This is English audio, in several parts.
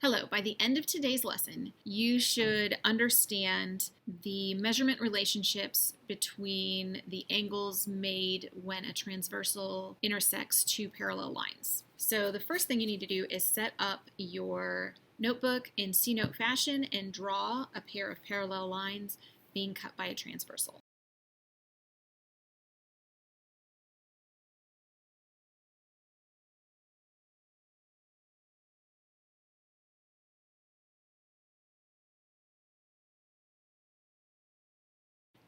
Hello, by the end of today's lesson, you should understand the measurement relationships between the angles made when a transversal intersects two parallel lines. So the first thing you need to do is set up your notebook in C-note fashion and draw a pair of parallel lines being cut by a transversal.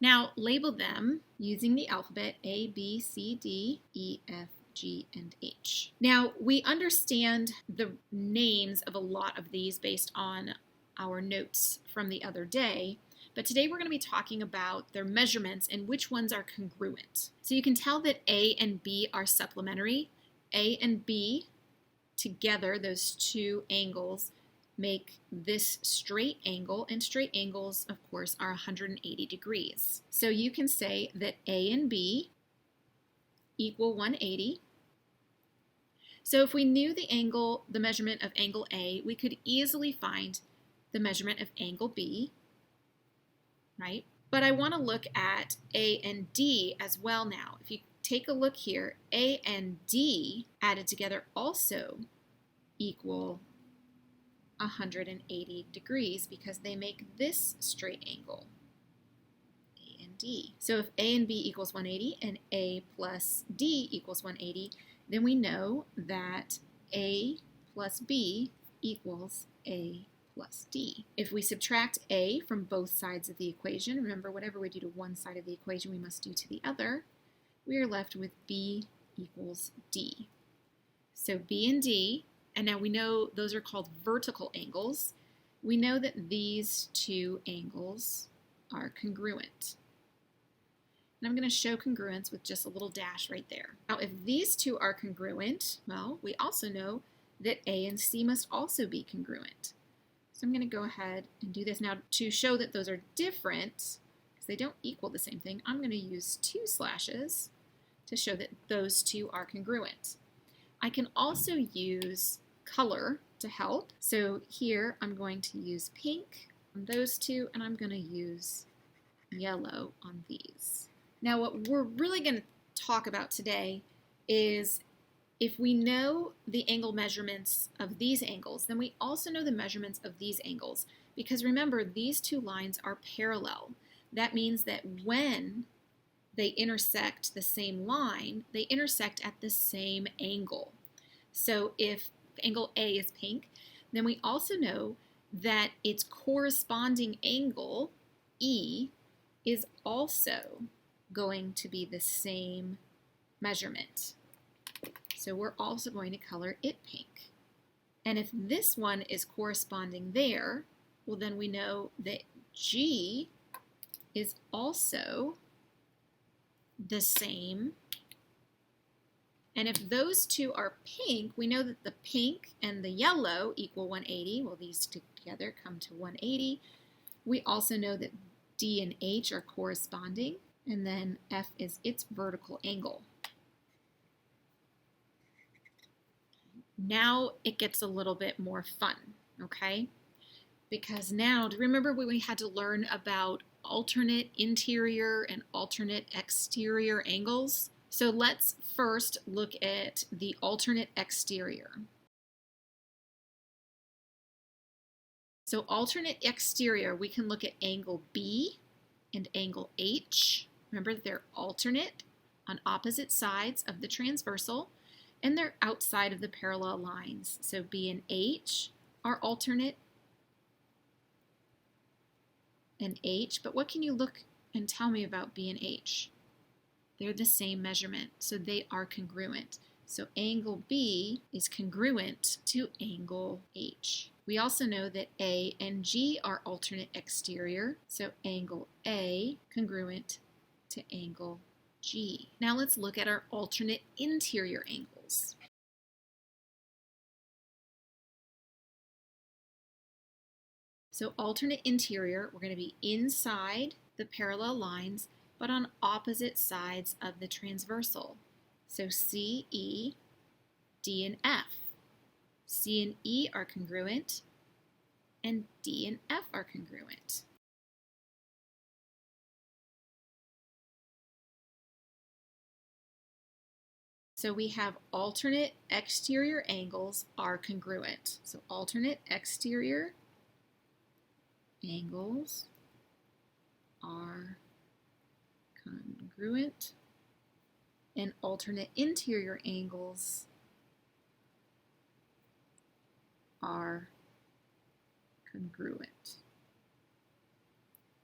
Now, label them using the alphabet A, B, C, D, E, F, G, and H. Now, we understand the names of a lot of these based on our notes from the other day, but today we're going to be talking about their measurements and which ones are congruent. So you can tell that A and B are supplementary. A and B together, those two angles, make this straight angle, and straight angles, of course, are 180 degrees. So you can say that A and B equal 180. So if we knew the measurement of angle A, we could easily find the measurement of angle B, right? But I want to look at A and D as well now. If you take a look here, A and D added together also equal 180 degrees because they make this straight angle, A and D. So if A and B equals 180 and A plus D equals 180, then we know that A plus B equals A plus D. If we subtract A from both sides of the equation, remember whatever we do to one side of the equation we must do to the other, we are left with B equals D. So B and D, and now we know those are called vertical angles. We know that these two angles are congruent. And I'm going to show congruence with just a little dash right there. Now, if these two are congruent, well, we also know that A and C must also be congruent. So I'm going to go ahead and do this. Now, to show that those are different, because they don't equal the same thing, I'm going to use two slashes to show that those two are congruent. I can also use color to help. So here I'm going to use pink on those two, and I'm going to use yellow on these. Now what we're really going to talk about today is if we know the angle measurements of these angles, then we also know the measurements of these angles. Because remember, these two lines are parallel. That means that when they intersect the same line, they intersect at the same angle. So if angle A is pink, then we also know that its corresponding angle, E, is also going to be the same measurement. So we're also going to color it pink. And if this one is corresponding there, well then we know that G is also the same. And if those two are pink, we know that the pink and the yellow equal 180. Well, these together come to 180. We also know that D and H are corresponding, and then F is its vertical angle. Now it gets a little bit more fun, okay? Because now, do you remember when we had to learn about alternate interior and alternate exterior angles? So let's first look at the alternate exterior. So alternate exterior, we can look at angle B and angle H. Remember, they're alternate on opposite sides of the transversal, and they're outside of the parallel lines. So B and H are alternate and H, but what can you look and tell me about B and H? They're the same measurement, so they are congruent. So angle B is congruent to angle H. We also know that A and G are alternate exterior, so angle A congruent to angle G. Now let's look at our alternate interior angles. So alternate interior, we're going to be inside the parallel lines, but on opposite sides of the transversal. So C, E, D, and F. C and E are congruent, and D and F are congruent. So we have alternate exterior angles are congruent. So alternate exterior angles are congruent, and alternate interior angles are congruent.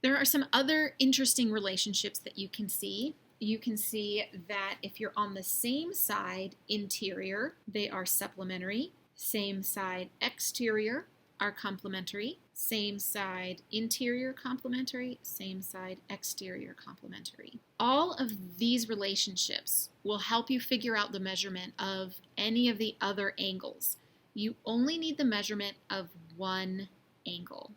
There are some other interesting relationships that you can see. You can see that if you're on the same side interior, they are supplementary. Same side exterior are complementary. Same side interior complementary. Same side exterior complementary. All of these relationships will help you figure out the measurement of any of the other angles. You only need the measurement of one angle.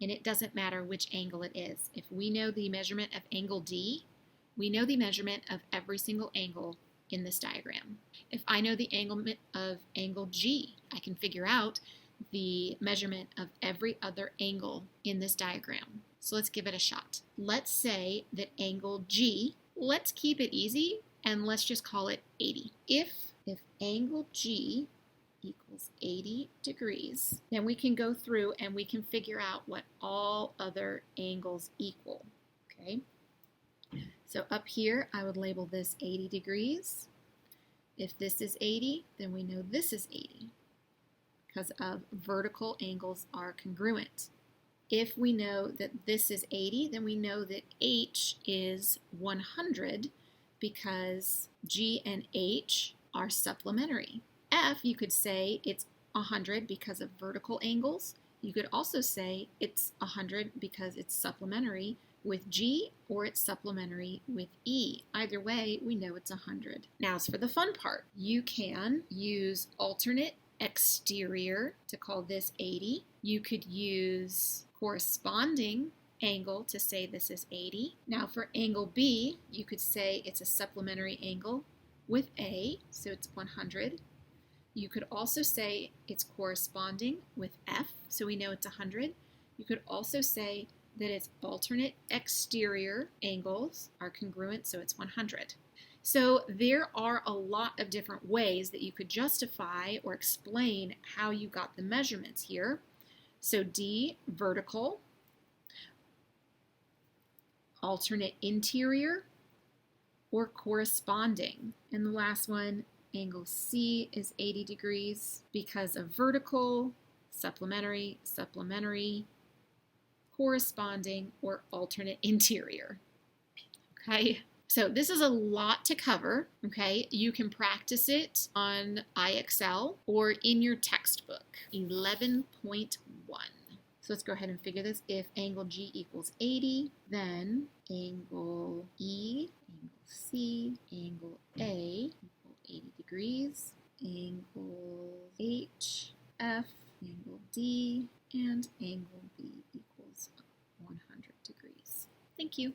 And it doesn't matter which angle it is. If we know the measurement of angle D, we know the measurement of every single angle in this diagram. If I know the angle of angle G, I can figure out the measurement of every other angle in this diagram. So let's give it a shot. Let's say that angle G, let's keep it easy and let's just call it 80. If angle G equals 80 degrees, then we can go through and we can figure out what all other angles equal, okay? So up here, I would label this 80 degrees. If this is 80, then we know this is 80 because of vertical angles are congruent. If we know that this is 80, then we know that H is 100 because G and H are supplementary. F, you could say it's 100 because of vertical angles. You could also say it's 100 because it's supplementary with G or it's supplementary with E. Either way, we know it's 100. Now, as for the fun part, you can use alternate exterior to call this 80. You could use corresponding angle to say this is 80. Now, for angle B, you could say it's a supplementary angle with A, so it's 100. You could also say it's corresponding with F, so we know it's 100. You could also say that its alternate exterior angles are congruent, so it's 100. So there are a lot of different ways that you could justify or explain how you got the measurements here. So D, vertical, alternate interior, or corresponding. And the last one, angle C is 80 degrees because of vertical, supplementary, supplementary, corresponding, or alternate interior. Okay, so this is a lot to cover. Okay, you can practice it on IXL or in your textbook, 11.1. So let's go ahead and figure this. If angle G equals 80, then angle E, angle C, angle A equal 80 degrees, angle H, F, angle D, and angle